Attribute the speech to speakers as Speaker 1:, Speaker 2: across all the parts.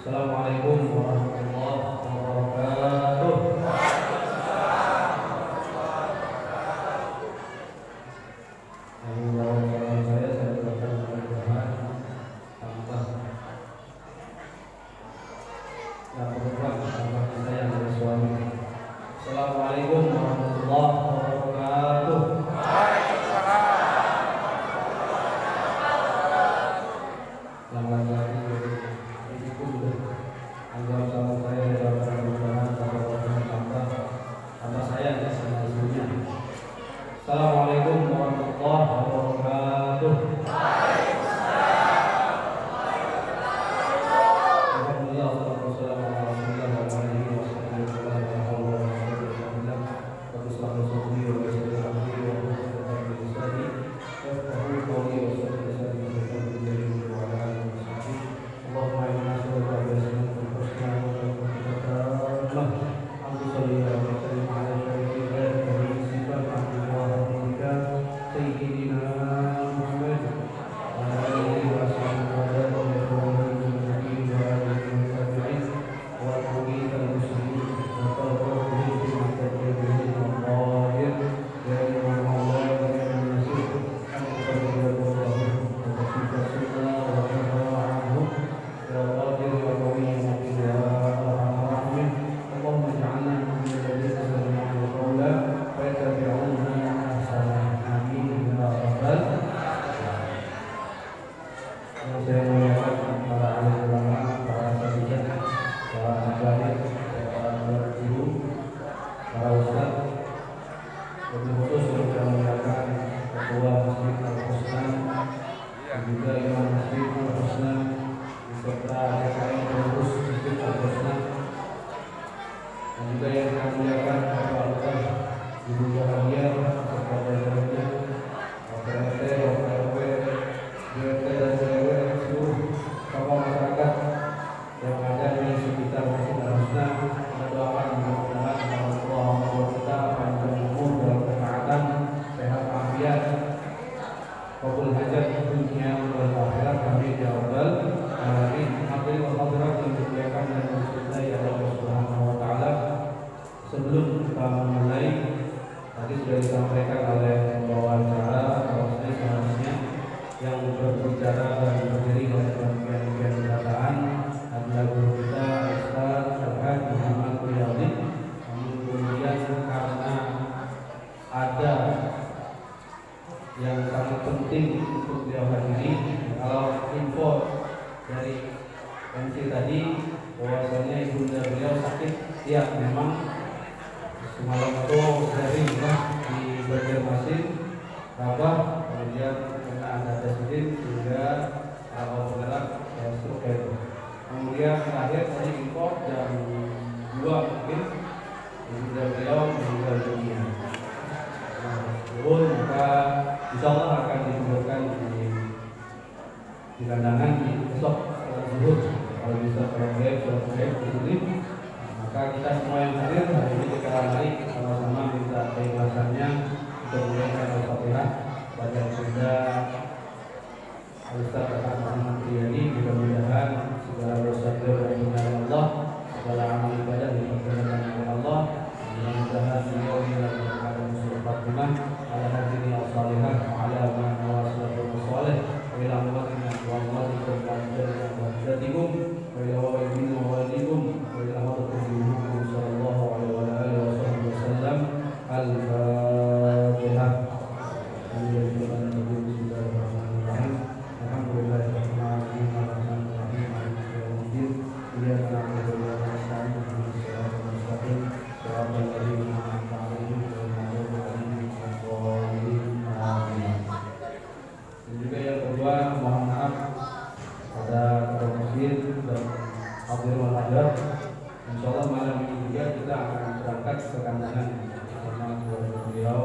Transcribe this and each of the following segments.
Speaker 1: Assalamualaikum warahmatullahi wabarakatuh. Saya ucapkan mudah-mudahan tambah dan berubah tambah sayang dari suami. Assalamualaikum warahmatullahi wabarakatuh. Selamat pagi. Ibu sudah anggap sama saya ucapkan mudah-mudahan tambah sayang sama ibunya. Assalamualaikum warahmatullahi wabarakatuh. Alhamdulillah, wassalamu ala rasulillah wa ala alihi wa sahbihi wa sallam. La haula wa la quwwata illa billah. Rabbi shrah li sadri wa yassir li amri wa hlul 'uqdatam min lisani yafqahu qawli wa shrah li sadri wa yassir li amri wa ala alihi wa sahbihi. Allahumma inna nas'aluka bi-asma'ikal husna wa bi-sifatikal Alhamdu sholli wa sallim ala syarifil ghairi sifat wa hamdika sayyidina Muhammad wa ala alihi wa sahbihi wa saya muliakan para alim ulama, para asatidz, para masyayikh, para guru, para ustaz, lebih khusus yang saya muliakan ketua Masjid Al-Husna dan juga imam Masjid Al-Husna beserta RKM pengurus Masjid Al-Husna, dan juga yang saya muliakan Bapak Ustaz Ibu Bahagia beserta jajarannya, Bapak RT, Bapak RW, BRT dan seluruh tokoh masyarakat yang ada di sekitar Masjid Al-Husna. Kita doakan mudah-mudahan Allah membuat kita panjang umur dalam kesehatan, sehat afiat, kabul hajat dunia dan akhirat. Amin ya rabbal alamin. Hadirin wa hadirat yang dimuliakan dan dicintai Allah Subhanahu wa taala. Sebelum kita memulai, tadi sudah disampaikan oleh pembawa acara bahwasanya seharusnya yang berbicara dan berdiri dari bagian pendataan adalah guru kita Ustaz Al-Haj Muhammad Riyadi. Namun kemudian karena ada yang sangat penting untuk beliau hadiri, kalau info dari MC tadi bahwasanya ibunda beliau sakit, ya memang semalam itu sering di Banjarmasin, Rabah, kemudian ada presiden juga awal bergerak struktur. Kemudian terakhir tadi info jam 2 mungkin ibunda beliau meninggal dunia. Maka insya Allah akan dikuburkan di kandangan di besok setelah zuhur. Kalau bisa sholat gaib di sini. Maka kita semua yang hadir hari ini kita mari sama-sama minta keikhlasannya untuk menyampaikan Al-Fatihah pada Bunda Ustaz Muhammad Riyadi. Mudah-mudahan segala dosa beliau diampuni Allah, segala amal ibadah diperkenan oleh Allah. Mudah-mudahan beliau dalam keadaan husnul khatimah ala hadhihi as-salihah wa ala ma nawasilahu salih wa ila ummatina wa ummatikum wa ajdaadikum wa ila walidina wa walidikum wa ila hadratin Muhammad sallallahu alaihi wa alihi wa sahbihi wasallam. Al-Fatihah. Juga yang kedua, mohon maaf pada masjid dan hadirin hadir. Insyaallah malam ini juga kita akan berangkat ke kandangan bersama keluarga beliau.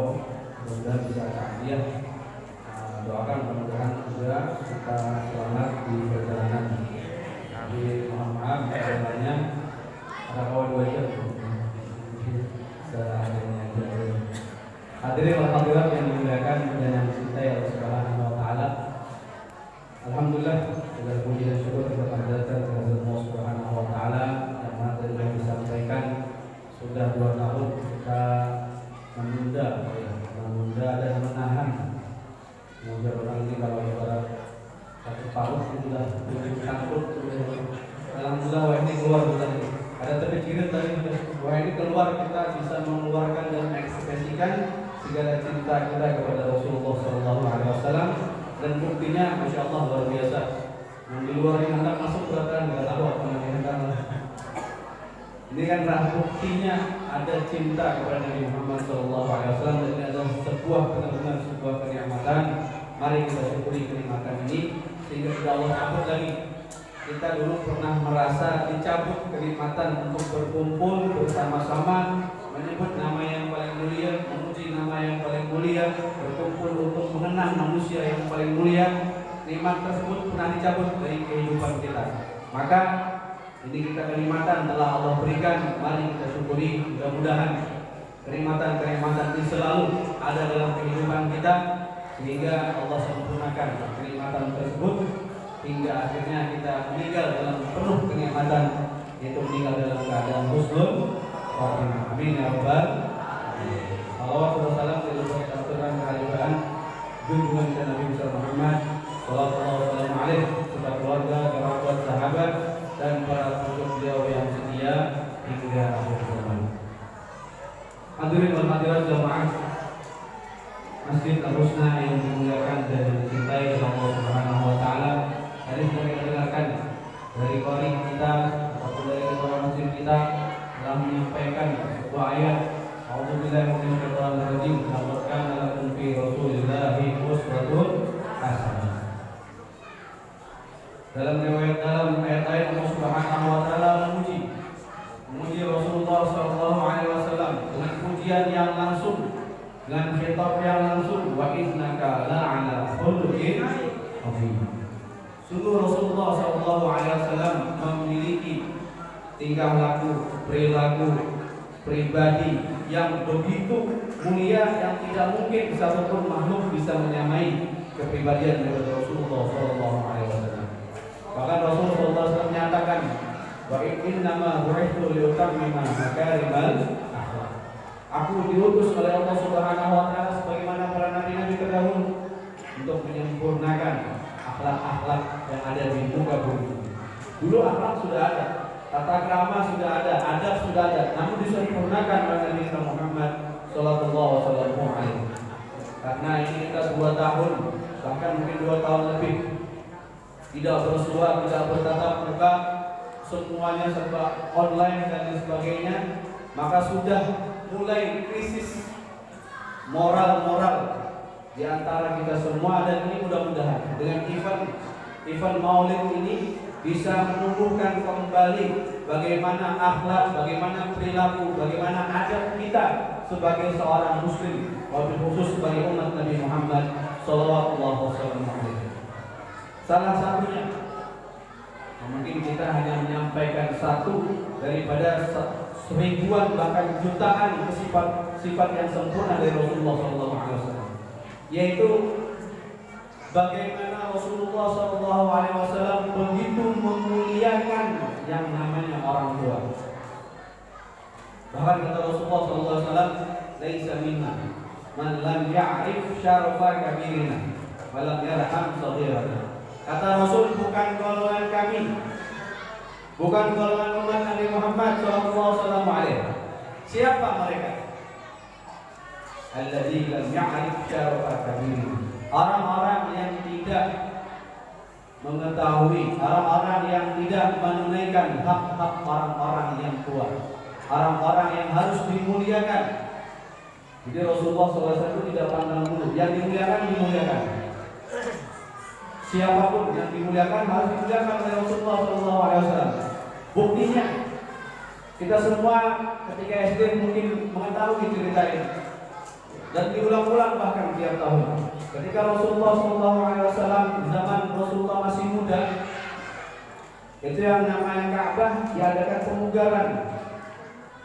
Speaker 1: Mudah-mudahan bisa takziah. Doakan mudah-mudahan juga kita selamat di perjalanan. Jadi mohon maaf jalannya ada kawan wajib. Hadirin wal hadirat yang dimuliakan dan yang dicintai Allah Subhanahu wa taala. Alhamdulillah, segala puji dan syukur kita panjatkan kepada Allah Subhanahu sudah takut. Alhamdulillah wah ini keluar tadi. Ada terpikiran tadi wah ini keluar, kita bisa mengeluarkan dan mengekspresikan segala cinta kita kepada Rasulullah SAW, dan buktinya masya Allah luar biasa. Yang di luar yang hendak masuk beratan nggak tahu apa namanya. Ini kan buktinya ada cinta kepada Nabi Muhammad SAW, dan ini adalah benar-benar sebuah kenikmatan. Mari kita syukuri kenikmatan ini sehingga tidak Allah cabut lagi. Kita dulu pernah merasa dicabut kenikmatan untuk berkumpul bersama-sama, menyebut nama yang paling mulia, memuji nama yang paling mulia, berkumpul untuk mengenang manusia yang paling mulia. Nikmat tersebut pernah dicabut dari kehidupan kita. Maka ini kita kenikmatan telah Allah berikan, mari kita syukuri. Mudah-mudahan kenikmatan-kenikmatan ini selalu ada dalam kehidupan kita, sehingga Allah sempurnakan kenikmatan tersebut hingga akhirnya kita meninggal dalam penuh kenikmatan, yaitu meninggal dalam keadaan husnul khotimah. Amin ya rabbal alamin. Salawat wa salam kepada aturan keharibaan junjungan kita Nabi Muhammad sallallahu alaihi wasallam, serta keluarga, kerabat, sahabat, dan para pengikut beliau yang setia hingga akhir zaman. Hadirin wal hadirat jamaah Masjid Al-Husna yang dimuliakan dan dicintai oleh Allah Subhanahu wa taala. Tadi kita dengarkan dari qari kita ataupun dari ketua masjid kita telah menyampaikan sebuah ayat, A'udzubillahi minasyaitonir rajim, laqad kana lakum fi Rasulillahi uswatun hasanah. Dalam ayat-ayat Allah Subhanahu wa taala memuji Rasulullah sallallahu alaihi wasallam dengan pujian yang langsung, dengan khitab yang langsung, wa innaka la'ala khuluqin azim. Sungguh Rasulullah sallallahu alaihi wasallam memiliki tingkah laku, perilaku, pribadi yang begitu mulia yang tidak mungkin satupun makhluk bisa menyamai kepribadian dari Rasulullah sallallahu alaihi wasallam. Bahkan Rasulullah sallallahu alaihi wasallam menyatakan, wa innama bu'ithu liutammima makarimal akhlak. Aku diutus oleh Allah Subhanahu wa taala sebagaimana para nabi-nabi terdahulu untuk menyempurnakan akhlak-akhlak yang ada di muka bumi. Dulu akhlak sudah ada, tata krama sudah ada, adab sudah ada, namun disempurnakan oleh Nabi Muhammad sallallahu alaihi wasallam. Karena ini kita 2 tahun, bahkan mungkin 2 tahun lebih tidak bersua, tidak bertatap muka, semuanya serba online dan lain sebagainya, maka sudah mulai krisis moral di antara kita semua. Dan ini mudah-mudahan dengan event Maulid ini bisa menumbuhkan kembali bagaimana akhlak, bagaimana perilaku, bagaimana adab kita sebagai seorang muslim, wabil khusus sebagai umat Nabi Muhammad sallallahu alaihi wasallam. Salah satunya, mungkin kita hanya menyampaikan satu daripada seribuan bahkan jutaan sifat yang sempurna dari Rasulullah SAW, yaitu bagaimana Rasulullah SAW begitu memuliakan yang namanya orang tua. Bahkan kata Rasulullah SAW, "Laisa minna man lam ya'rif syarafa kabirina wa lam yarham saghirana." Kata Rasul, bukan golongan kami, bukan golongan umat Nabi Muhammad SAW. Siapa mereka? Alladzi lam ya'rif syarafa kabirina. Orang-orang yang tidak mengetahui, orang-orang yang tidak menunaikan hak-hak orang-orang yang tua, orang-orang yang harus dimuliakan. Jadi Rasulullah SAW tidak pandang bulu, yang dimuliakan. Siapapun yang dimuliakan harus dimuliakan oleh Rasulullah SAW. Buktinya, kita semua ketika SD mungkin mengetahui cerita ini dan diulang-ulang bahkan tiap tahun. Ketika Rasulullah SAW zaman Rasulullah masih muda, itu yang namanya Ka'bah diadakan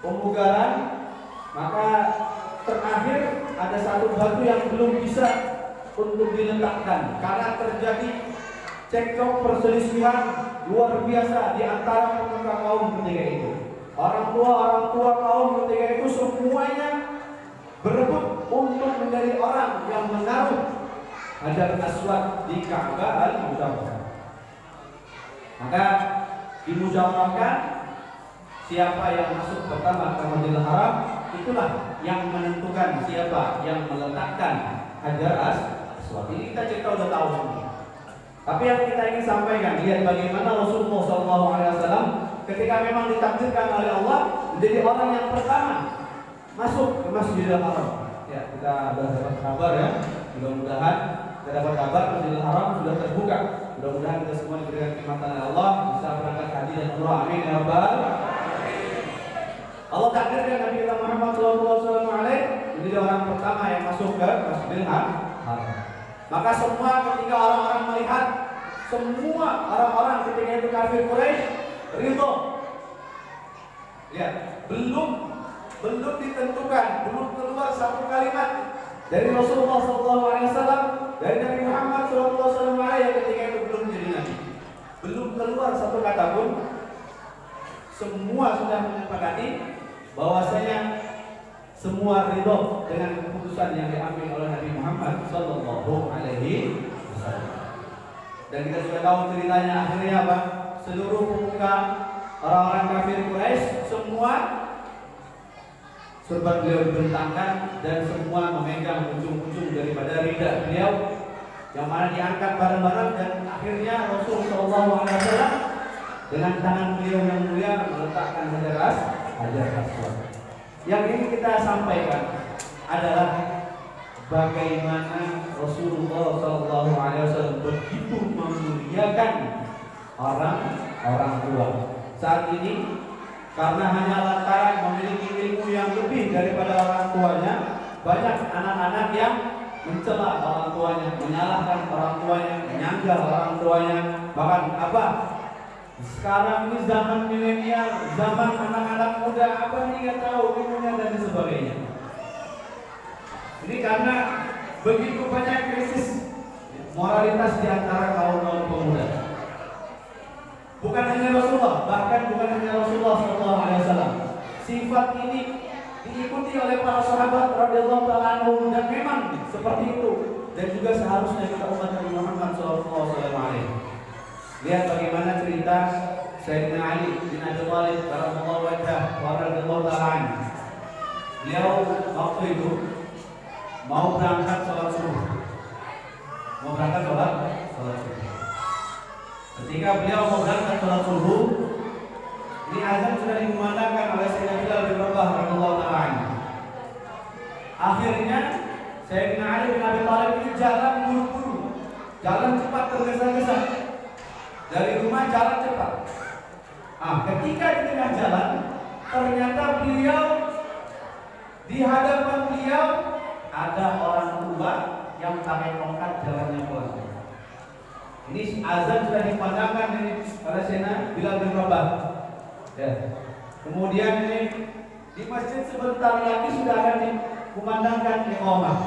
Speaker 1: pemugaran, maka terakhir ada satu batu yang belum bisa untuk diletakkan karena terjadi cekcok perselisihan luar biasa di antara pemuka kaum ketika itu. Orang tua kaum ketika itu semuanya berebut untuk menjadi orang yang menaruh Hajar Aswad di Ka'bah al-Mukarramah. Maka dimusyawarahkan siapa yang masuk pertama ke Masjidil Haram, itulah yang menentukan siapa yang meletakkan Hajar Aswad. Ini kita cerita udah tahu semua. Tapi yang kita ingin sampaikan, lihat bagaimana Rasulullah SAW ketika memang ditakdirkan oleh Allah menjadi orang yang pertama masuk ke Masjidil Haram. Ya, kita sudah dapat kabar ya. Mudah-mudahan kita dapat kabar Masjidil Haram sudah terbuka. Mudah-mudahan kita semua diberikan kenikmatan oleh Allah, bisa berangkat haji dan umrah. Amin ya rabbal. Allah takdirkan Nabi kita Muhammad SAW menjadi orang pertama yang masuk ke Masjidil Haram. Maka semua ketika orang-orang melihat, semua orang-orang ketika itu kafir Quraisy ridho. Ya, belum ditentukan, belum keluar satu kalimat dari Rasulullah SAW, dari Nabi Muhammad SAW yang ketika itu belum jadi nabi. Belum keluar satu kata pun, semua sudah menyepakati bahwasanya semua ridho dengan keputusan yang diambil oleh Nabi Muhammad Sallallahu Alaihi Wasallam. Dan kita sudah tahu ceritanya akhirnya apa? Seluruh pemuka orang-orang kafir Quraisy semua serba beliau dibentangkan dan semua memegang ujung-ujung daripada ridha beliau yang mana diangkat bareng-bareng, dan akhirnya Rasulullah Sallallahu Alaihi Wasallam dengan tangan beliau yang mulia meletakkan Hajar Aswad. Yang ingin kita sampaikan adalah bagaimana Rasulullah SAW begitu memuliakan orang tua. Saat ini karena hanya lantaran memiliki ilmu yang lebih daripada orang tuanya, banyak anak-anak yang mencela orang tuanya, menyalahkan orang tuanya, menyanggah orang tuanya, bahkan apa? Sekarang ini zaman milenial, zaman anak-anak muda, apa nih nggak tahu ilmunya dan sebagainya. Ini karena begitu banyak krisis moralitas di antara kaum pemuda. Bukan hanya Rasulullah, bahkan bukan hanya Rasulullah SAW. Sifat ini diikuti oleh para sahabat radhiyallahu ta'ala anhum, dan memang seperti itu. Dan juga seharusnya kita umat Nabi Muhammad SAW. Lihat bagaimana cerita Sayyidina Ali bin Abi Thalib radhiyallahu ta'ala. Beliau waktu itu mau berangkat sholat subuh. Ketika beliau mau berangkat sholat subuh, ini azan sudah dikumandangkan oleh Sayyidina Bilal bin Rabah radhiyallahu ta'ala. Akhirnya Sayyidina Ali bin Abi Thalib ini jalan buru-buru, jalan cepat, tergesa-gesa. Dari rumah jalan cepat. Ketika di tengah jalan, ternyata beliau, di hadapan beliau ada orang tua yang pakai tongkat jalannya pelan. Ini azan sudah dipandangkan oleh Sayyidina Bilal bin Rabah. Ya. Kemudian ini di masjid sebentar lagi sudah akan dikumandangkan iqamah.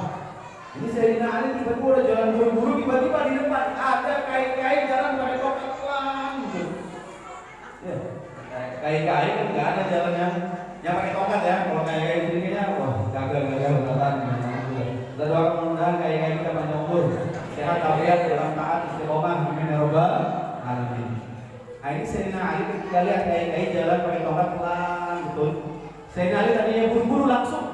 Speaker 1: Ini Sayyidina Ali tiba-tiba udah jalan buru-buru, tiba-tiba di depan ada kai-kai jalan pakai tongkat pelan gitu. Ya, kai-kai kan nggak ada jalan yang pakai tongkat ya. Kalau kai-kai ini kayaknya wah gagal beneran. Kita doakan mudah-mudahan kai-kai kita panjang umur, sehat walafiat dalam taat istiqomah, amin ya rabbal alamin. Ini Sayyidina Ali ketika lihat kai-kai jalan pakai tongkat pelan betul. Sayyidina Ali tadinya buru-buru langsung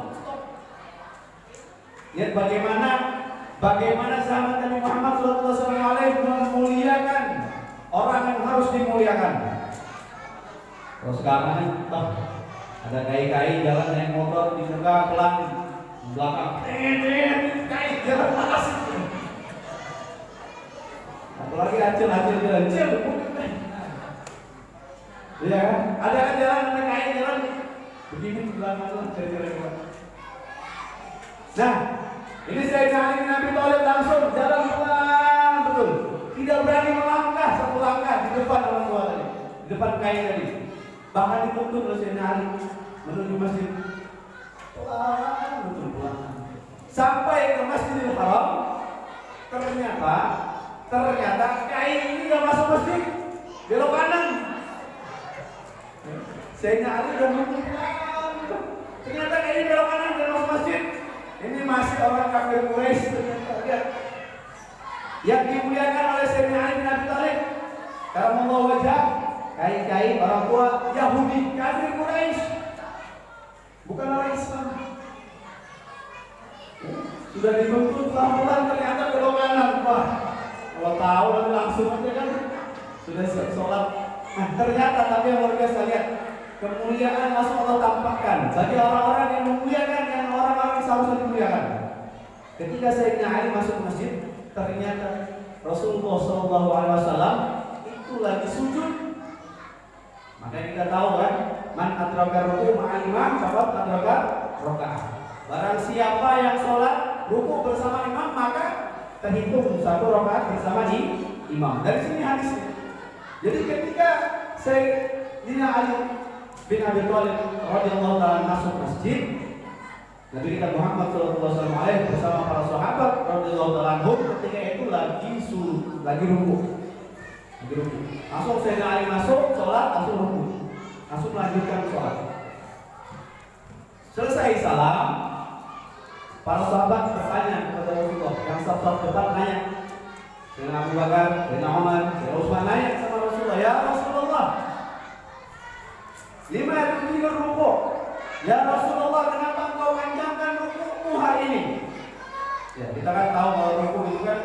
Speaker 1: lihat bagaimana sahabat Nabi Muhammad SAW memuliakan orang yang harus dimuliakan. Terus sekarang ada kai-kai jalan naik motor di muka pelan, belakang kai jalan atas. Apalagi acil jalan. Iya kan? Ada kan jalan naik kai jalan begini sebelah mana kira-kira. Nah, ini Sayyidina Ali bin Abi Thalib langsung jalan pelan betul, tidak berani melangkah satu langkah di depan orang tua tadi, di depan kai tadi. Bahkan dituntut oleh Sayyidina Ali menuju masjid pelan betul pelan. Sampai ke Masjidil Haram, ternyata kai ini nggak masuk masjid, belok kanan. Sayyidina Ali udah nunggu pelan, ternyata kai ini belok kanan dan masuk masjid. Ini masih orang kafir Quraisy ternyata. Lihat yang dimuliakan oleh Sayyidina Ali bin Abi Thalib. Kalau mau wajah
Speaker 2: kiai-kiai orang tua Yahudi, kafir Quraisy, bukan orang Islam. Sudah dituntut pelan-pelan ternyata belok kanan. Wah, kalau tahu langsung aja kan sudah sholat. Nah ternyata tapi yang luar biasa, lihat kemuliaan langsung Allah tampakkan bagi orang-orang yang memuliakan, yang orang-orang yang seharusnya dimuliakan. Ketika Sayyidina Ali masuk masjid, ternyata Rasulullah SAW itu lagi sujud. Makanya kita tahu kan, man adraka ruku ma'al imam faqad adraka rakaah. Barang siapa yang sholat ruku bersama imam, maka terhitung satu rakaat bersama imam. Dari sini hadisnya. Jadi ketika Sayyidina Ali bin Abi Thalib radhiyallahu taala masuk masjid, Nabi kita Muhammad sallallahu alaihi wasallam bersama para sahabat radhiyallahu taala anhum ketika itu lagi ruku. Langsung Sayyidina Ali masuk sholat, langsung ruku, langsung melanjutkan sholat. Selesai salam, para sahabat bertanya kepada Rasulullah, yang saf depan nanya, dengan Abu Bakar, dengan Umar, dengan Utsman nanya sama Rasulullah, ya Rasulullah, lima yadkhulul ruku. Ya Rasulullah, kenapa engkau panjangkan ruku'mu hari ini? Ya, kita kan tahu bahwa ruku itu kan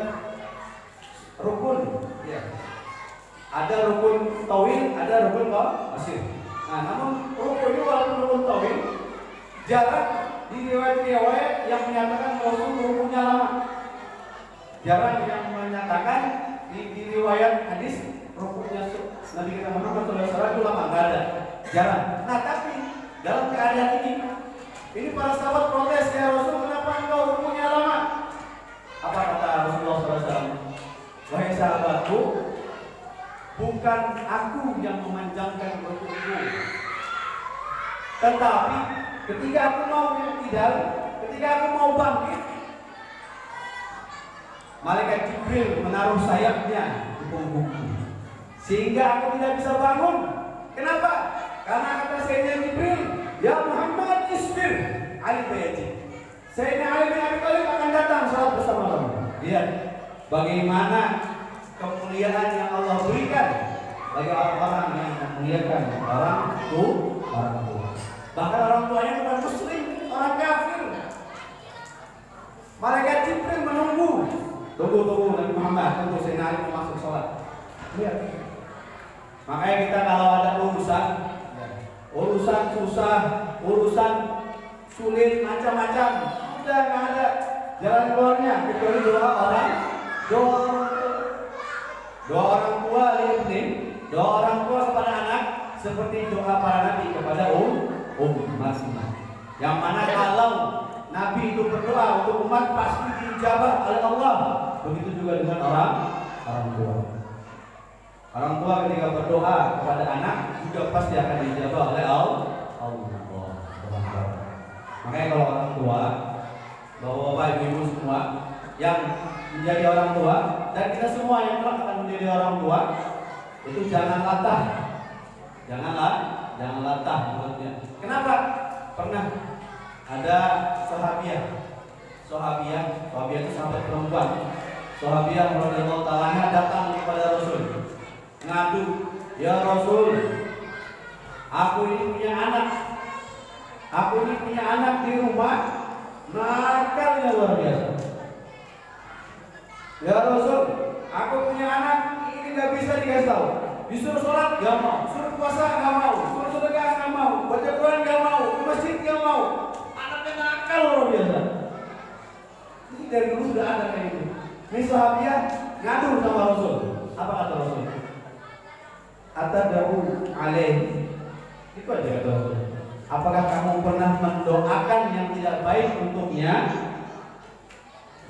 Speaker 2: rukun. Ya. Ada rukun tawil, ada rukun qasir. Nah, namun ruku ini walaupun rukun tawil, jarang di riwayat-riwayat yang menyatakan Rasul rukunya lama. Jarang yang menyatakan di riwayat hadis rukunya Nabi kita Muhammad SAW itu lama, enggak ada. Jarang. Nah, tapi dalam keadaan ini para sahabat protes, ya Rasul, kenapa engkau rukunya lama? Apa kata Rasulullah SAW? Wahai sahabatku, bukan aku yang memanjangkan rukuku, tetapi ketika aku mau tidak, ketika aku mau bangkit, malaikat Jibril menaruh sayapnya di punggungku, sehingga aku tidak bisa bangun. Kenapa? Karena kata Sayyidina Jibril, ya Muhammad isbir, Ali bayaji. Sayyidina Ali bin Abi Thalib akan datang salat bersama kamu. Lihat bagaimana kemuliaan yang Allah berikan bagi orang-orang yang memuliakan orang tua. Bahkan orang tuanya bukan muslim, orang kafir. Malaikat Jibril menunggu. Tunggu Nabi Muhammad, tunggu Sayyidina Ali masuk salat. Lihat. Makanya kita kalau ada urusan susah, urusan sulit, macam-macam, udah nggak ada jalan keluarnya kecuali doa orang tua yang penting. Doa orang tua kepada anak seperti doa para nabi kepada masing-masing. Yang mana kalau nabi itu berdoa untuk umat pasti dijabah oleh Allah. Begitu juga dengan orang tua. Orang tua ketika berdoa kepada anak juga pasti akan dijabah oleh Allah. Makanya kalau orang tua, bapak-bapak, ibu-ibu semua yang menjadi orang tua, dan kita semua yang kelak akan menjadi orang tua, itu jangan latah mulutnya. Kenapa? Pernah ada sahabiah itu sahabat perempuan. Sahabiah radhiyallahu ta'ala datang kepada Rasul, ngadu, ya Rasul, aku ini punya anak di rumah, nakalnya luar biasa. Ya Rasul, aku punya anak ini nggak bisa dikasih tahu. Disuruh sholat nggak mau, suruh puasa nggak mau, suruh sedekah nggak mau, baca Quran nggak mau, ke masjid nggak mau. Anaknya nakal luar biasa. Ini dari dulu sudah ada kayak gitu. Ini sahabiah ngadu sama Rasul. Apa kata Rasul? Atadahu alaih. Itu aja kata Rasul. Apakah kamu pernah mendoakan yang tidak baik untuknya?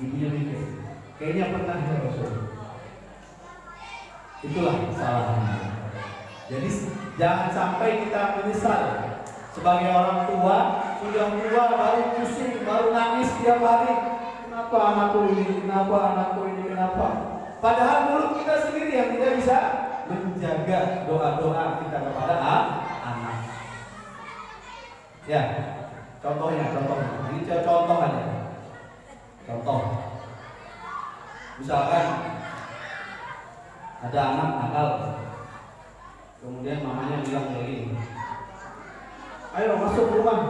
Speaker 2: Ibunya mikir, kayaknya pernah ya Rasul. Itulah kesalahannya. Jadi jangan sampai kita menyesal sebagai orang tua, sudah tua baru pusing, baru nangis tiap hari. Kenapa anakku ini? Kenapa? Padahal mulut kita sendiri yang tidak bisa menjaga doa-doa kita kepada anak. Ya, contohnya. Ini contoh aja. Contoh. Misalkan ada anak nakal, kemudian Kemudian mamanya bilang begini, ayo masuk rumah,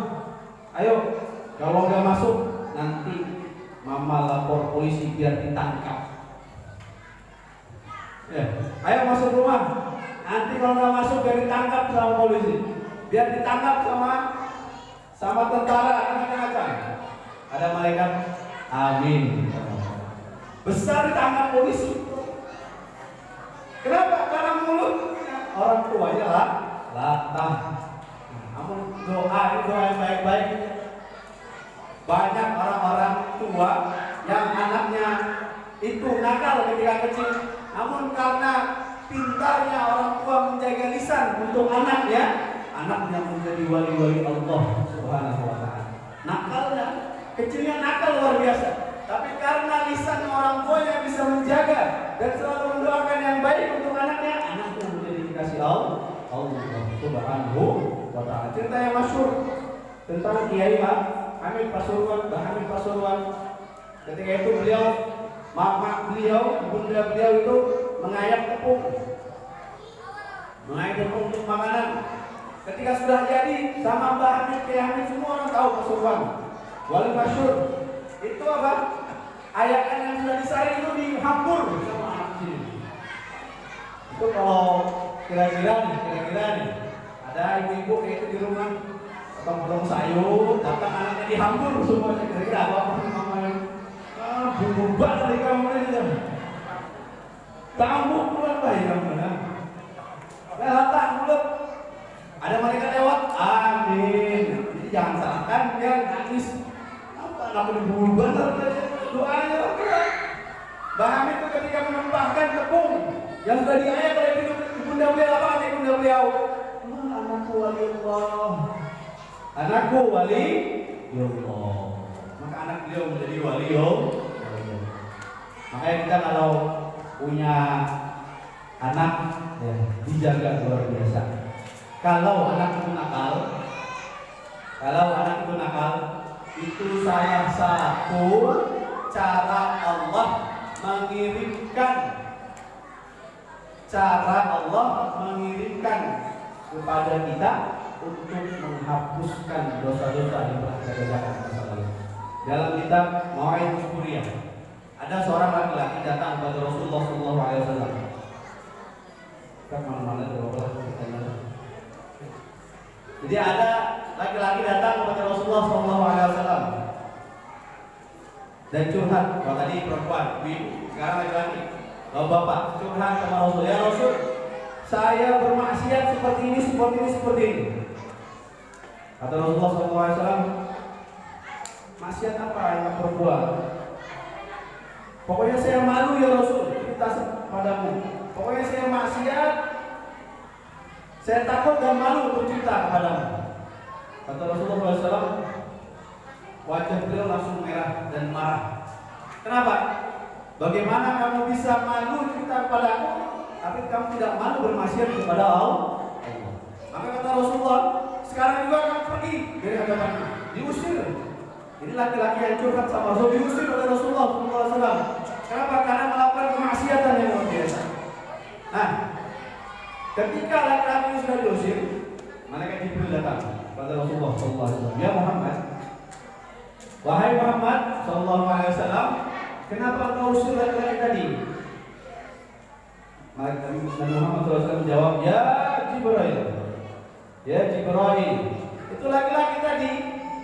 Speaker 2: ayo, kalau nggak masuk nanti mama lapor polisi biar ditangkap. Ya, ayo masuk rumah, nanti kalau nggak masuk biar ditangkap sama polisi, biar ditangkap sama tentara, macam-macam. Ada malaikat, amin. Besar ditangkap polisi. Kenapa? Karena mulut orang tuanya latah. Namun doa itu yang baik-baik. Banyak orang-orang tua yang anaknya itu nakal ketika kecil, namun karena pintarnya orang tua menjaga lisan untuk anaknya menjadi wali-wali Allah Subhanahu wa ta'ala. Nakalnya, kecilnya nakal luar biasa, tapi karena lisan orang tuanya bisa menjaga dan selalu mendoakan yang baik untuk anaknya menjadi dikasih Allah Subhanahu wa ta'ala. Cerita yang masyhur tentang Kiai Hamid Pasuruan, Mbah Hamid Pasuruan. Ketika itu bunda beliau itu mengayak tepung untuk makanan. Ketika sudah jadi sama Mbah Hamid, Kiai Hamid, semua orang tahu Pasuruan, wali masyhur. Itu apa? Ayakan yang sudah disaring itu dihambur sama anak kecil. Itu kalau kira-kira nih ada ibu-ibu kayak itu di rumah, potong sayur, datang anaknya dihambur semua. Kira-kira apa namanya? Bumbu banget dari kamu ini. Tamu pulang bayi kamu mana? Letak mulut. Ada malaikat lewat, amin. Jadi jangan salahkan dia nangis. Anak bumbu banget doanya. Mbah Hamid itu ketika menambahkan tepung yang sudah diayak oleh ibunda beliau, apa kata ibunda beliau? Anakku wali Allah. Anakku wali Allah. Maka anak beliau menjadi wali Allah. Makanya kita kalau punya anak ya, dijaga luar biasa. Kalau anak itu nakal, itu salah satu cara Allah mengirimkan kepada kita untuk menghapuskan dosa-dosa yang telah kita kerjakan di masa lalu. Dalam kitab Mau'idus Suriyah, ada seorang laki-laki datang kepada Rasulullah SAW. Kita mana-mana Jadi ada laki-laki datang kepada Rasulullah SAW dan curhat. Kalau tadi perempuan, sekarang laki-laki. Kalau bapak curhat sama Rasul, ya Rasul, saya bermaksiat seperti ini. Kata Rasulullah SAW, maksiat apa yang kamu perbuat? Pokoknya saya malu ya Rasul, cerita padamu. Pokoknya saya maksiat, saya takut dan malu untuk cerita kepadamu. Kata Rasulullah SAW, wajah beliau langsung merah dan marah. Kenapa? Bagaimana kamu bisa malu cerita kepadaku, tapi kamu tidak malu bermaksiat kepada Allah? Maka kata Rasulullah, sekarang juga kamu pergi dari hadapanku, diusir. Ini laki-laki yang curhat sama Rasul, diusir oleh Rasulullah SAW. Kenapa? Karena melakukan kemaksiatan yang luar biasa. Nah, ketika laki-laki ini sudah diusir, malaikat Jibril datang kepada Rasulullah SAW. Ya Muhammad, wahai Muhammad SAW, kenapa kau usir laki-laki tadi? Malaikat Muhammad SAW menjawab, Ya Jibril, itu laki-laki tadi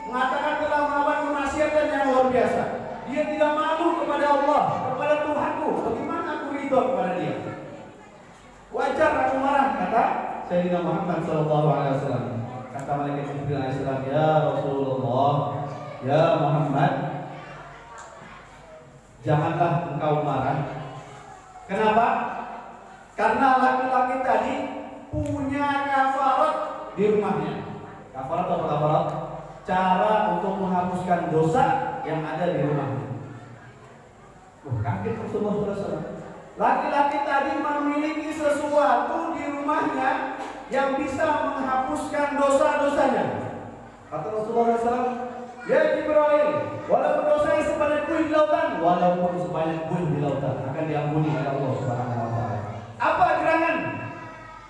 Speaker 2: mengatakan telah melakukan kemaksiatan yang luar biasa. Dia tidak malu kepada Allah, kepada Tuhanku. Bagaimana aku ridho kepada dia? Wajar aku marah, kata Sayyidina Muhammad SAW. Kata malaikat Jibril alaihissalam, Ya Rasulullah, ya Muhammad, janganlah engkau marah. Kenapa? Karena laki-laki tadi punya kafarat di rumahnya. Kafarat atau kafarat? Cara untuk menghapuskan dosa yang ada di rumahnya. Kaget Rasulullah SAW. Laki-laki tadi memiliki sesuatu di rumahnya yang bisa menghapuskan dosa-dosanya. Kata Rasulullah SAW, Ya Jibril, walaupun dosanya sebanyak buih di lautan, akan diampuni oleh Allah Subhanahu wa ta'ala. Apa gerangan?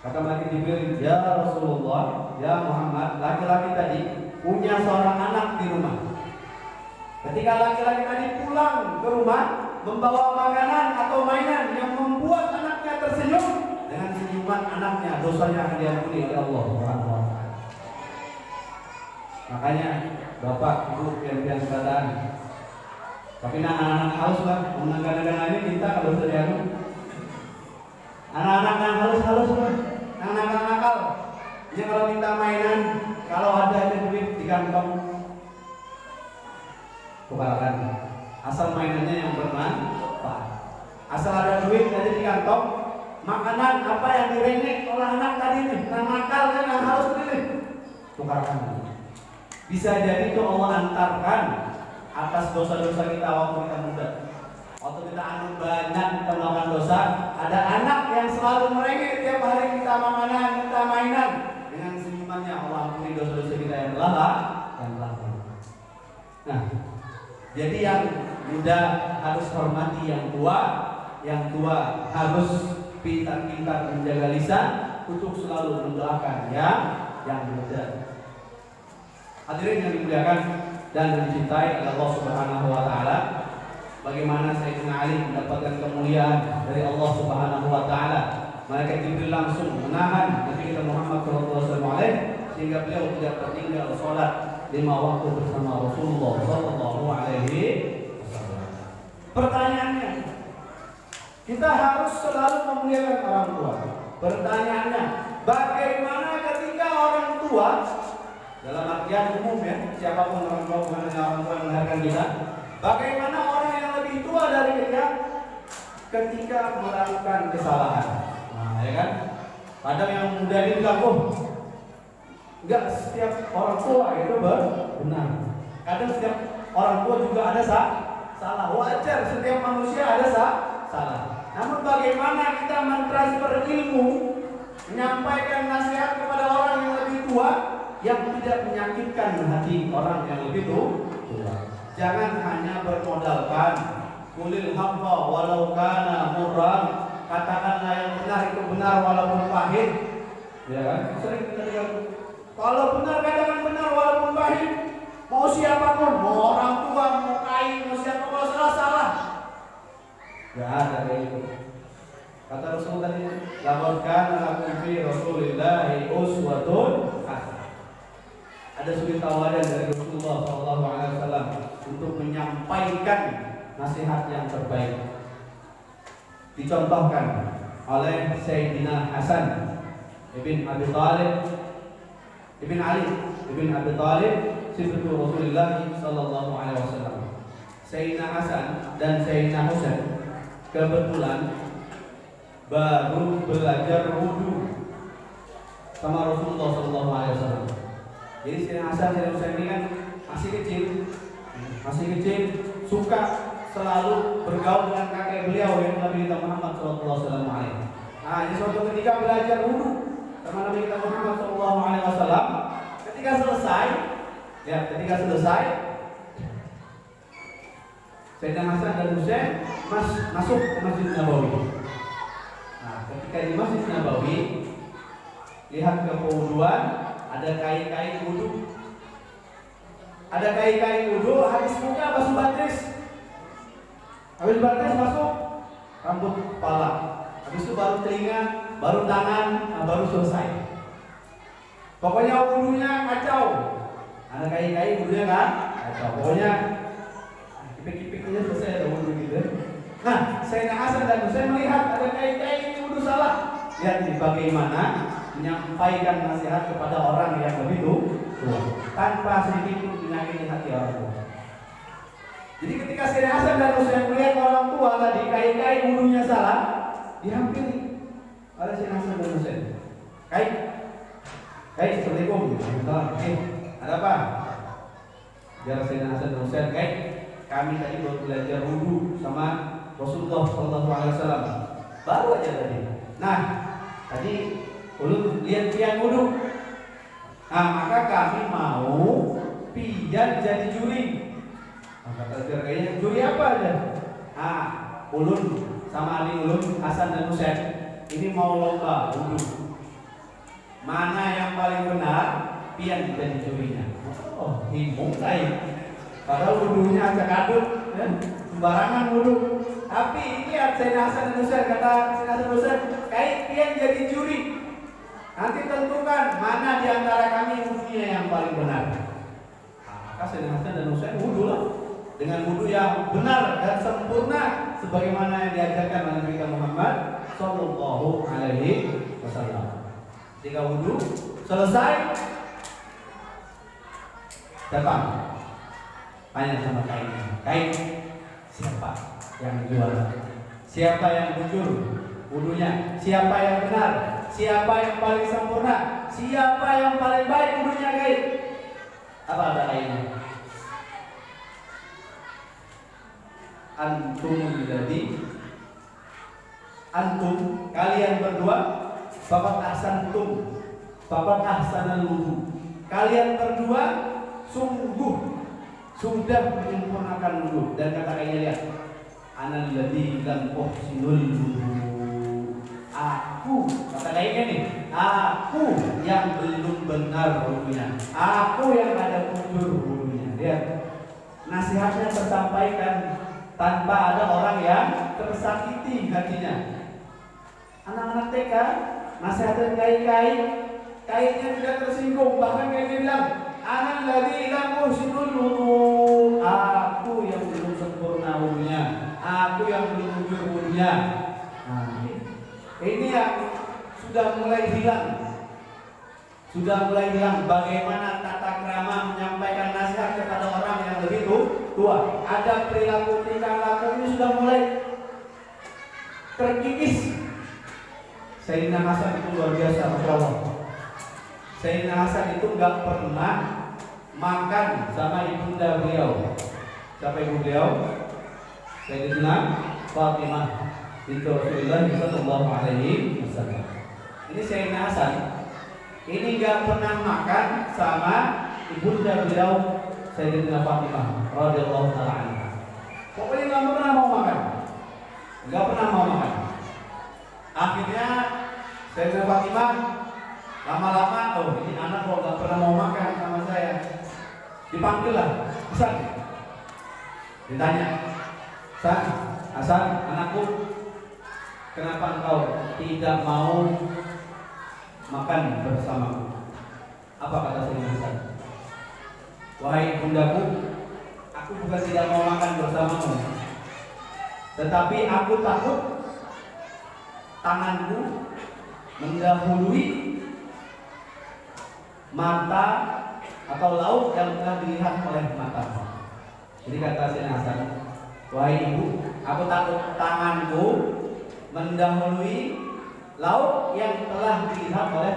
Speaker 2: Kata malaikat Jibril, ya Rasulullah, ya Muhammad, laki-laki tadi punya seorang anak di rumah. Ketika laki-laki tadi pulang ke rumah, membawa makanan atau mainan yang membuat anaknya tersenyum, dengan senyuman anaknya dosanya akan diampuni oleh Allah Subhanahu wa taala. Makanya bapak, ibu, pian-pian sekalian, tapi anak-anak halus lah, menangkan-nangkan ini kita kalau sudah anak-anak yang halus-halus lah, yang nakal-nakal. Dia kalau minta mainan, kalau ada duit di kantong, tukarkan. Asal mainannya yang bermanfaat. Asal ada duit ada di kantong, makanan apa yang direngek oleh anak tadi nih, yang nakal kan, yang halus ini, tukarkan. Bisa jadi itu Allah antarkan atas dosa-dosa kita waktu kita muda. Waktu kita anu banyak kita melakukan dosa, ada anak yang selalu merengek tiap hari minta makanan, minta mainan. Dengan senyumannya Allah ampuni dosa-dosa kita yang telah Nah, jadi yang muda harus hormati yang tua harus pintar-pintar menjaga lisan untuk selalu mendoakan yang muda. Hadirin yang dimuliakan dan dicintai oleh Allah Subhanahu wa taala, bagaimana Sayyidina Ali mendapatkan kemuliaan dari Allah Subhanahu wa taala. Malaikat Jibril langsung menahan Nabi kita Muhammad sallallahu alaihi sehingga beliau tidak tertinggal salat 5 waktu bersama Rasulullah sallallahu alaihi wasallam. Pertanyaannya, kita harus selalu memuliakan orang tua. Pertanyaannya, bagaimana ketika orang tua, dalam artian umum ya, siapapun orang tua, bukan hanya orang tua yang melahirkan kita, bagaimana orang yang lebih tua dari kita ketika melakukan kesalahan? Nah, ya kan? Kadang yang muda ini bilang, enggak setiap orang tua itu benar. Kadang setiap orang tua juga ada salah. Wajar, setiap manusia ada salah. Namun bagaimana kita mentransfer ilmu, menyampaikan nasihat kepada orang yang lebih tua yang tidak menyakitkan hati orang yang lebih tua. Jangan hanya bermodalkan kulil haqqa walau kana murran, katakanlah yang benar itu benar walaupun pahit. Ya kan? Sering kita dengar, kalau benar katakan benar walaupun pahit. Mau siapapun, mau orang tua, mau kain, mau siapa, kalau salah. Gak ada kayak itu. Kata Rasul tadi, laqad kana lakum fi Rasulillahi uswatun hasanah. Ada suri tauladan dari Rasulullah SAW untuk menyampaikan nasihat yang terbaik. Dicontohkan oleh Sayyidina Hasan ibn Abi Thalib, ibn Ali ibn Abi Thalib, sifatu Rasulullah SAW. Sayyidina Hasan dan Sayyidina Husain kebetulan baru belajar wudu sama Rasulullah SAW. Jadi Sayyidina Hasan dan Husain ini kan masih kecil, suka selalu bergaul dengan kakek beliau yang Nabi kita Muhammad SAW. Nah, di suatu ketika belajar wudu sama Nabi kita Muhammad SAW, ketika selesai, Sayyidina Hasan dan Husain masuk ke Masjid Nabawi. Nah, ketika di Masjid Nabawi, lihat ke kewuduan, ada kain-kain wudu. Ada kain-kain wudu, habis muka basuh batis. Habis batis masuk rambut kepala. Habis itu baru telinga, baru tangan, baru selesai. Pokoknya wudunya kacau. Ada kain-kain wudunya kan? Kacau. Pokoknya kipik-kipiknya selesai ada wudu gitu. Nah, Sayyidina Hasan dan Husain melihat ada kain-kain wudu salah. Lihat nih bagaimana menyampaikan nasihat kepada orang yang lebih tua tanpa sedikit pun menyakiti hati orang tua. Jadi ketika Sayyidina Hasan dan Husain melihat orang tua tadi kain-kain wudunya salah, dihampiri oleh Sayyidina Hasan dan Husain. Assalamualaikum. Ada apa? Biar Sayyidina Hasan dan Husain, kami tadi baru belajar wudu sama Rasulullah SAW. Baru aja tadi. Nah, tadi ulun lihat pian wudu. Nah, maka kami mau pian jadi juri. Kata kayaknya juri apa aja? Nah, ulun sama adik ulun Hasan dan Husain ini mau lomba wudu. Oh, himung lain. Padahal wudhunya acak aduk, ya? Sembarangan wudhu. Tapi lihat Sayyidina Hasan dan Husain, kata Sayyidina Hasan dan Husain, kait pian jadi juri. Nanti tentukan mana di antara kami wudhunya yang paling benar. Maka Sayyidina Hasan dan Husain wudhu lah, dengan wudhu yang benar dan sempurna sebagaimana yang diajarkan oleh Nabi Muhammad Sallallahu Alaihi Wasallam. Ketika wudhu selesai, datang tanya sama kainnya, kain siapa yang jual, siapa yang jujur wudhunya, siapa yang benar, siapa yang paling sempurna, siapa yang paling baik wudhunya, kain. Apa ada kainnya? Antum kalian berdua bapak ahsantum, bapak ahsanal wudu. Kalian berdua sungguh sudah menyempurnakan wudu. Dan kata kayaknya lihat, anal ladzi lam uhsinul wudu. Aku, kata kayaknya nih, aku yang belum benar wudunya, aku yang ada kufur wudunya. Lihat, nasihatnya tersampaikan tanpa ada orang yang tersakiti hatinya. Anak-anak TK nasihatnya kain-kain, kainnya tidak tersinggung, bahkan kainnya bilang, "Ana alladzi lam uhsinul wudu." Aku yang belum sempurna wudunya, aku yang belum jujur wudunya. Nah, ini yang sudah mulai hilang. Sudah mulai hilang bagaimana tata krama menyampaikan nasihat kepada orang yang lebih tua. Ada perilaku tingkah laku ini sudah mulai terkikis. Sayyidina Hasan itu luar biasa, Masya Allah. Sayyidina Hasan itu nggak pernah makan sama ibunda beliau. Siapa ibu beliau? Sayyidina Fatimah binti Rasulullah sallallahu alaihi wasallam. Ini Sayyidina Hasan ini nggak pernah makan sama ibunda beliau Sayyidina Fatimah radhiyallahu taala anha. Pokoknya nggak pernah mau makan, nggak pernah mau makan. Akhirnya Sayyidina Fatimah lama-lama, oh ini anak kok nggak pernah mau makan sama saya. Dipanggil lah, Hasan. Ditanya, Hasan, anakku, kenapa engkau tidak mau makan bersamaku? Apa kata Sayyidina Hasan? Wahai bundaku, aku bukan tidak mau makan bersamamu, tetapi aku takut tanganku mendahului mata atau lauk yang telah dilihat oleh matamu. Jadi kata Sayyidina Hasan, wahai ibu, aku takut tanganku mendahului lauk yang telah dilihat oleh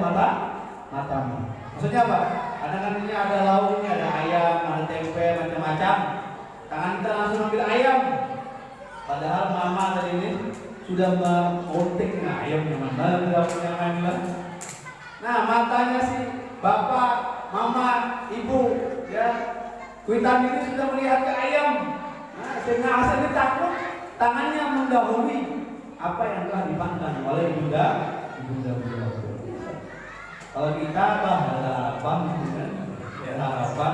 Speaker 2: matamu. Maksudnya apa? Kadang-kadang ini ada lauk, ini ada ayam, ada tempe, macam-macam. Tangan kita langsung ambil ayam. Padahal mama tadi ini sudah mengunting ayam yang mana tidak punya ayam. Nah, matanya si bapak, mama, ibu, ya, kuitan ini sudah melihat ke ayam. Nah, Sayyidina Hasan ini takut tangannya mendahului apa yang telah dipandang oleh ibunda beliau. Kalau kita ada harapan, ya harapan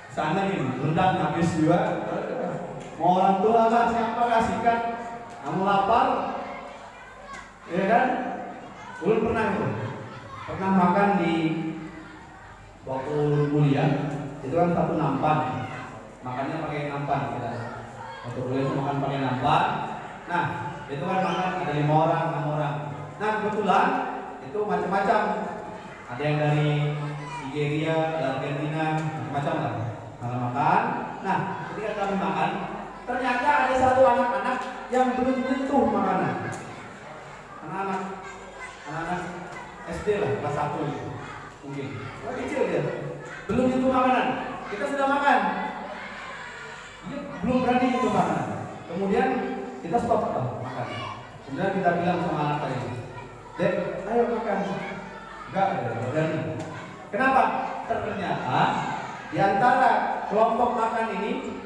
Speaker 2: sana ini rendang habis juga. Mau orang tua lah siapa kasihkan, kamu lapar, ya kan? Ulun pernah makan di waktu kuliah, itu kan satu nampan, makannya pakai nampan kita. Waktu kuliah itu makan pakai nampan. Nah, itu kan makan ada 5 orang, 6 orang. Nah, kebetulan itu macam-macam. Ada yang dari Nigeria, dari Argentina, macam-macam lah. Kalau makan, nah ketika kami makan, ternyata ada satu anak-anak yang belum menyentuh makanan. Anak-anak SD lah, kelas 1 itu mungkin. Oh, kecil dia, belum menyentuh makanan. Kita sudah makan, dia belum berani menyentuh makanan. Kemudian kita stop makan. Kemudian kita bilang sama anak tadi, Dek, ayo makan. Enggak berani. Kenapa? Ternyata di antara kelompok makan ini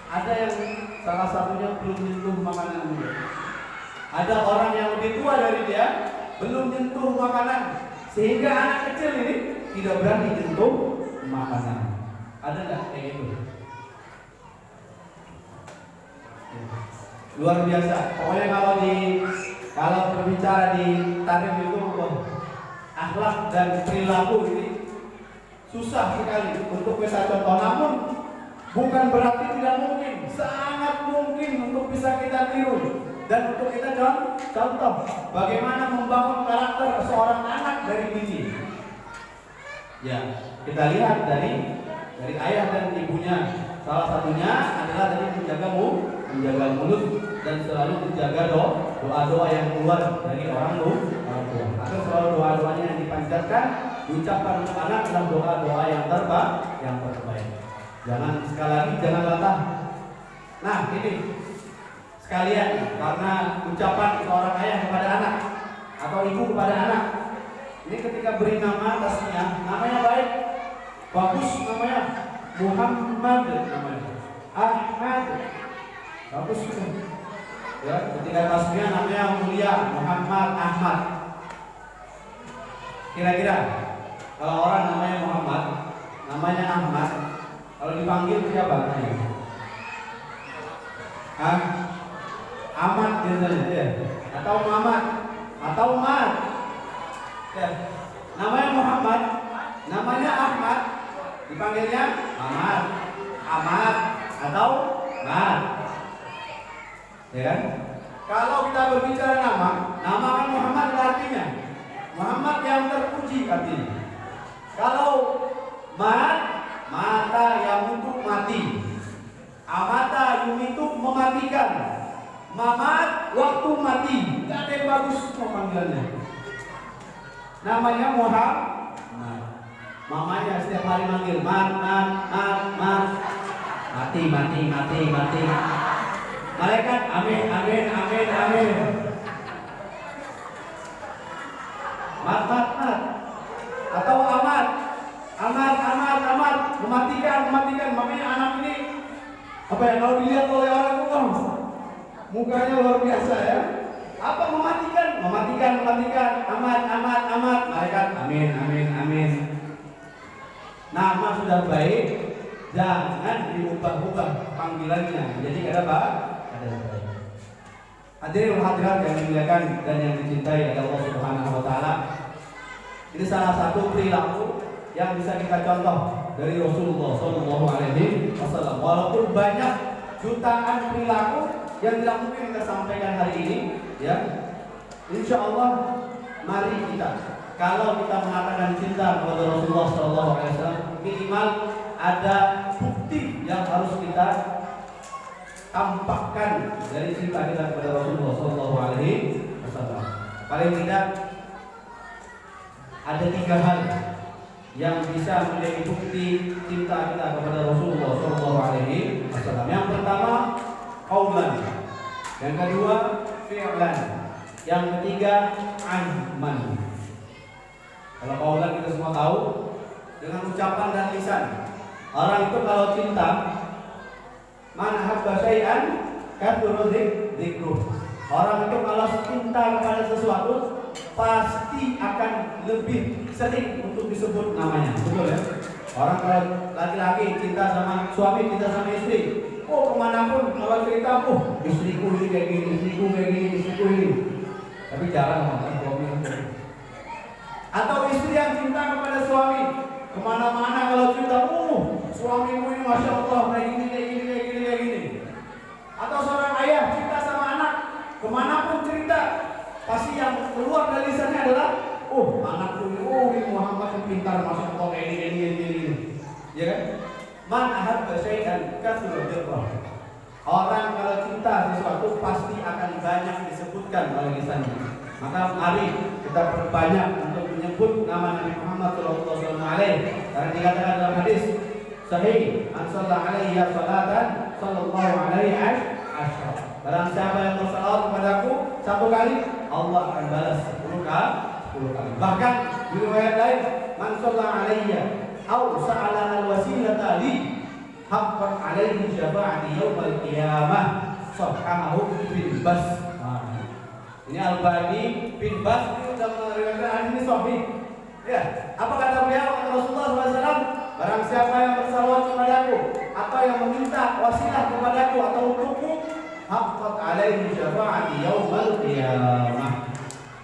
Speaker 2: ada yang salah satunya belum menyentuh makanan dulu. Ada orang yang lebih tua dari dia belum menyentuh makanan, sehingga anak kecil ini tidak berani menyentuh makanan. Ada nggak kayak gitu? Luar biasa. Pokoknya kalau berbicara di tarif itu akhlak dan perilaku ini susah sekali untuk kita contoh. Namun bukan berarti tidak mungkin, sangat mungkin untuk bisa kita tiru dan untuk kita contoh bagaimana membangun karakter seorang anak dari dini. Ya, kita lihat dari ayah dan ibunya. Salah satunya adalah tadi menjaga mulut dan selalu menjaga doa-doa yang keluar dari orang tua. Agar selalu doa-doanya yang dipanjatkan diucapkan untuk anak adalah doa-doa yang terbaik. Jangan sekali lagi jangan latah. Nah ini sekalian karena ucapan seorang ayah kepada anak atau ibu kepada anak. Ini ketika beri nama atasnya, namanya baik, bagus namanya Muhammad namanya, Ahmad, bagus itu. Ya, ketika tasnya namanya mulia Muhammad Ahmad. Kira-kira kalau orang namanya Muhammad, namanya Ahmad, kalau dipanggil siapa namanya? Ahmad biasanya ya, atau Muhammad, atau Mat. Ya. Namanya Muhammad, namanya Ahmad, dipanggilnya Ahmad atau Mat. Ya kan? Kalau kita berbicara nama kan Muhammad artinya Muhammad yang terpuji artinya. Kalau mata yang untuk mati, amata yumitu mematikan, mamat waktu mati. Tidak ada yang bagus pemanggilannya. Namanya Muhammad. Mamanya setiap hari manggil mat. Mati. Malaikat amin. Mat. Atau amat. Mematikan. Makanya anak ini apa ya, kalau dilihat oleh orang itu mukanya luar biasa ya. Apa mematikan? Amat. Malaikat amin. Nama sudah baik, jangan diubah-ubah panggilannya. Jadi ada apa? Ada baik. Hadirin hadirat yang dimuliakan dan yang dicintai oleh Allah Subhanahu wa taala. Ini salah satu perilaku yang bisa kita contoh dari Rasulullah Shallallahu alaihi wasallam. Walaupun banyak jutaan perilaku yang tidak mungkin kita sampaikan hari ini, ya. Insya Allah, mari kita kalau kita mengatakan cinta kepada Rasulullah Shallallahu alaihi wasallam, minimal ada bukti yang harus kita tampakkan dari cinta kita kepada Rasulullah Shallallahu alaihi wasallam. Paling tidak ada 3 hal yang bisa menjadi bukti cinta kita kepada Rasulullah Shallallahu alaihi wasallam. Yang pertama, qaulan. Yang kedua, fi'lan. Yang ketiga, azman. Kalau qaulan kita semua tahu, dengan ucapan dan lisan. Orang itu kalau cinta, man habba syai'an kathura dzikruh. Orang itu kalau cinta kepada sesuatu pasti akan lebih sering untuk disebut namanya. Betul ya? Orang kalau laki-laki cinta sama suami, cinta sama istri, kemanapun kalau cerita, istriku ini kayak gini, istriku ini. Tapi jarang ngomong suami. Atau istri yang cinta kepada suami, kemana-mana kalau cerita, suamimu ini masya Allah kayak gini. Atau seorang ayah cinta sama anak, kemanapun cerita, pasti yang keluar dari lisannya adalah, anakku ini, Muhammad yang pintar, masya Allah kayak gini. Ya kan? Man ahabba syai'an kathura dzikruh. Orang kalau cinta sesuatu pasti akan banyak disebutkan oleh lisannya. Maka mari kita perbanyak untuk menyebut nama Nabi Muhammad SAW. Karena dikatakan dalam hadis sahih, "Man shalla 'alaihi salatan sallallahu 'alaihi asyra." Barang siapa yang bersalawat kepadaku 1 kali, Allah akan balas 10 kali. Bahkan di riwayat lain, "Man shalla 'alaihi aw sa'ala al-wasilata li haqqan 'alaihi syafa'ati yaumil qiyamah sahahahu bin Bas." Ini Al-Bani bin Bas itu sudah meriwayatkan hadis ini sahih. Ya, apa kata beliau? Kata Rasulullah SAW, Barang siapa yang bersalawat kepadaku atau yang meminta wasilah kepadaku atau untukku, haqqat alaihi syafa'ati yaumal qiyamah.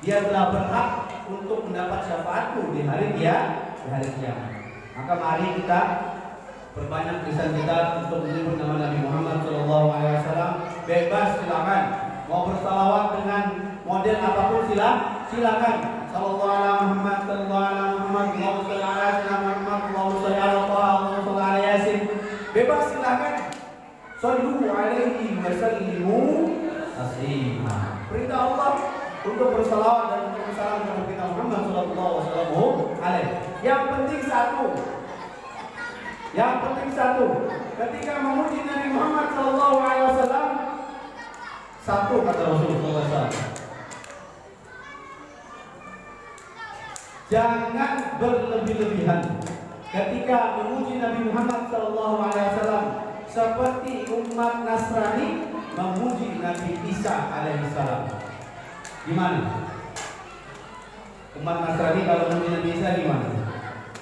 Speaker 2: Dia telah berhak untuk mendapat syafaatku di hari kiamat. Maka mari kita perbanyak lisan kita untuk menyebut nama Nabi Muhammad SAW. Bebas, silakan. Mau bersalawat dengan model apapun silakan. Sallallahu alaihi Muhammad, sallallahu alaihi Muhammad, Allahumma shalli ala sayyidina Muhammad, Allahumma shalli ala Taha, Allahumma shalli ala Yasin. Bebas, silakan. Shallu alaihi wa sallimu taslima. Perintah Allah untuk bersalawat dan untuk bersalam kepada kita Muhammad sallallahu alaihi. Yang penting satu, ketika memuji Nabi Muhammad sallallahu alaihi wasallam, satu kata Rasulullah SAW, jangan berlebih-lebihan ketika memuji Nabi Muhammad sallallahu alaihi wasallam seperti umat Nasrani memuji Nabi Isa alaihissalam. Gimana? Umat Nasrani kalau memuji Nabi Isa gimana?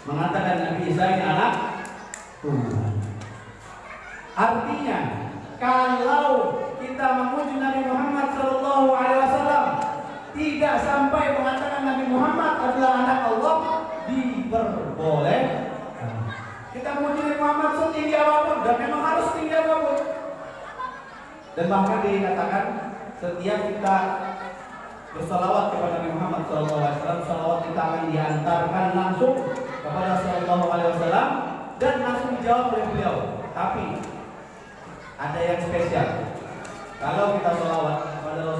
Speaker 2: Mengatakan Nabi Isa ini anak Tuhan. Artinya, kalau kita memuji Nabi Muhammad sallallahu alaihi wasallam tidak sampai mengatakan Nabi Muhammad adalah anak Allah, diperbolehkan. Kita memuji Nabi Muhammad setinggi apapun, dan memang harus tinggi apapun. Dan bahkan dikatakan setiap kita bersalawat kepada Nabi Muhammad SAW, salawat kita akan diantarkan langsung kepada Sallallahu Alaihi Wasallam dan langsung dijawab oleh beliau. Tapi ada yang spesial. Kalau kita salawat kepada